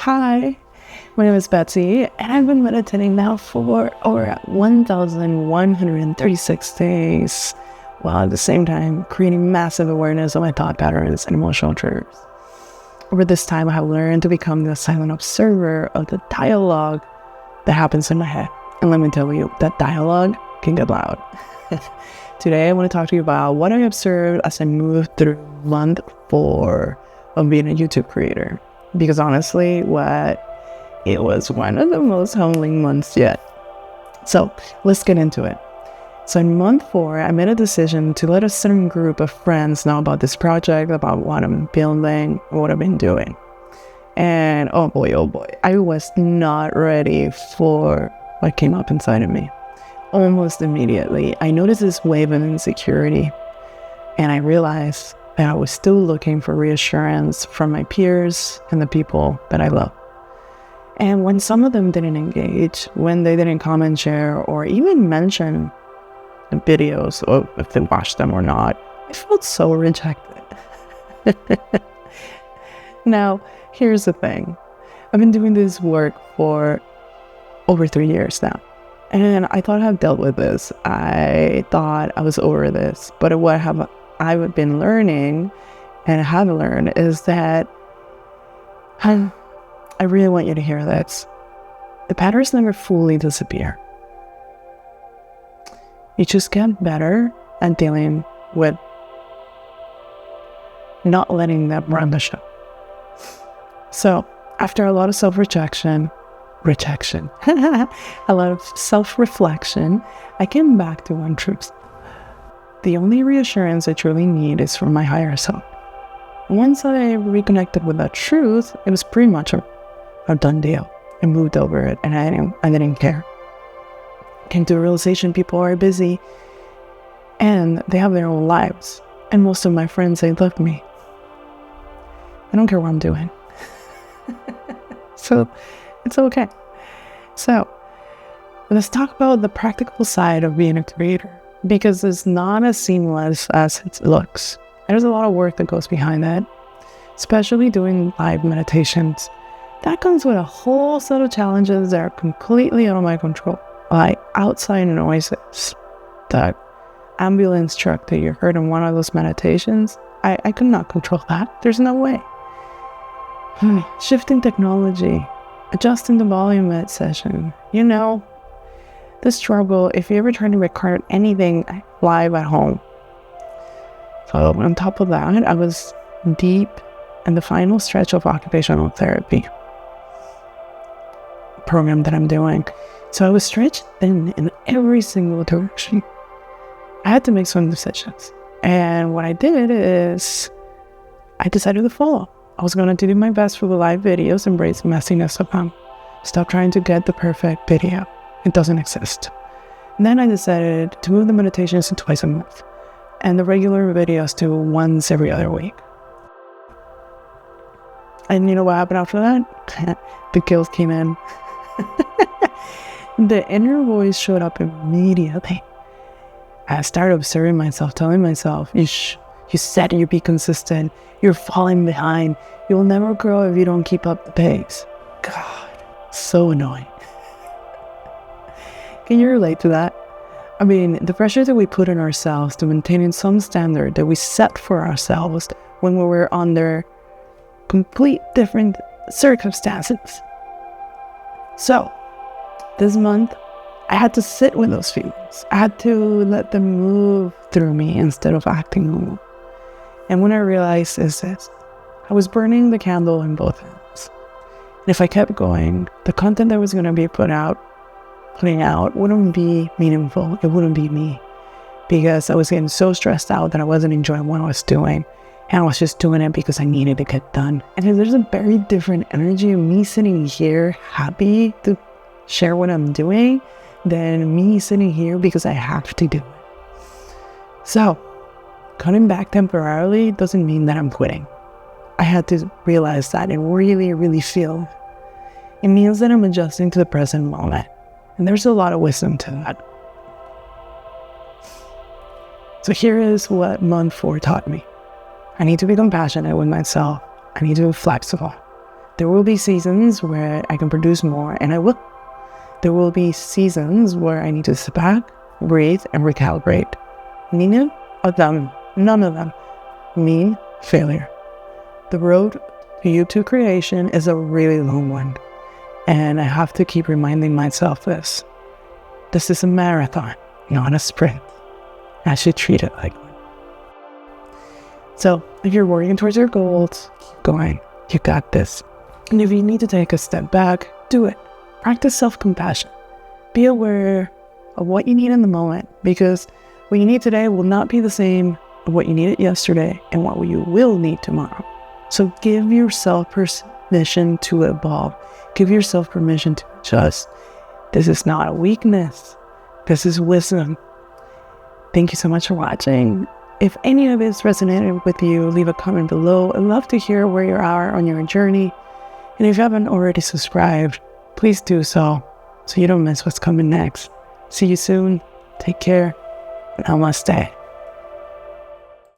Hi, my name is Betsy, and I've been meditating now for over 1,136 days, while at the same time creating massive awareness of my thought patterns and emotional triggers. Over this time, I have learned to become the silent observer of the dialogue that happens in my head. And let me tell you, that dialogue can get loud. Today, I want to talk to you about what I observed as I moved through month 4 of being a YouTube creator. Because honestly, it was one of the most humbling months yet. So let's get into it. So in month 4, I made a decision to let a certain group of friends know about this project, about what I'm building, what I've been doing. And oh boy, I was not ready for what came up inside of me. Almost immediately, I noticed this wave of insecurity, and I realized that I was still looking for reassurance from my peers and the people that I love. And when some of them didn't engage, when they didn't comment, share, or even mention the videos, or if they watched them or not, I felt so rejected. Now, here's the thing. I've been doing this work for over 3 years now. And I thought I've dealt with this. I thought I was over this. But what I've been learning and have learned is that I really want you to hear this. The patterns never fully disappear. You just get better at dealing with not letting them run the show. So after a lot of self-rejection, a lot of self-reflection, I came back to one truth. The only reassurance I truly need is from my higher self. Once I reconnected with that truth, it was pretty much a done deal. I moved over it, and I didn't care. Came to a realization people are busy, and they have their own lives. And most of my friends, they love me. I don't care what I'm doing. So it's okay. So let's talk about the practical side of being a creator, because it's not as seamless as it looks. There's a lot of work that goes behind that, especially doing live meditations. That comes with a whole set of challenges that are completely out of my control, like outside noises. The ambulance truck that you heard in one of those meditations, I could not control that. There's no way. Shifting technology, adjusting the volume mid session. You know, the struggle if you ever try to record anything live at home. So on top of that, I was deep in the final stretch of occupational therapy program that I'm doing. So I was stretched thin in every single direction. I had to make some decisions. And what I did is I decided to follow. I was going to do my best for the live videos, embrace the messiness of them. Stop trying to get the perfect video. It doesn't exist. And then I decided to move the meditations to twice a month, and the regular videos to once every other week. And you know what happened after that? The guilt came in. The inner voice showed up immediately. I started observing myself, telling myself, you said you'd be consistent. You're falling behind. You'll never grow if you don't keep up the pace. God, so annoying. Can you relate to that? I mean, the pressure that we put on ourselves to maintaining some standard that we set for ourselves when we were under complete different circumstances. So, this month, I had to sit with those feelings. I had to let them move through me instead of acting on them. And when I realized is this, I was burning the candle in both hands. And if I kept going, the content that was going to be putting out wouldn't be meaningful. It wouldn't be me, because I was getting so stressed out that I wasn't enjoying what I was doing. And I was just doing it because I needed to get done. And there's a very different energy of me sitting here happy to share what I'm doing than me sitting here because I have to do it. So, cutting back temporarily doesn't mean that I'm quitting. I had to realize that and really, really feel it. It means that I'm adjusting to the present moment. And there's a lot of wisdom to that. So here is what month 4 taught me. I need to be compassionate with myself. I need to be flexible. There will be seasons where I can produce more, and I will. There will be seasons where I need to sit back, breathe, and recalibrate. None of them mean failure. The road to YouTube creation is a really long one, and I have to keep reminding myself this. This is a marathon, not a sprint. I should treat it like one. So if you're working towards your goals, keep going. You got this. And if you need to take a step back, do it. Practice self-compassion. Be aware of what you need in the moment, because what you need today will not be the same as what you needed yesterday and what you will need tomorrow. So give yourself permission to evolve. Give yourself permission to adjust. This is not a weakness. This is wisdom. Thank you so much for watching. If any of this resonated with you, leave a comment below. I'd love to hear where you are on your journey. And if you haven't already subscribed, please do so you don't miss what's coming next. See you soon. Take care. And namaste.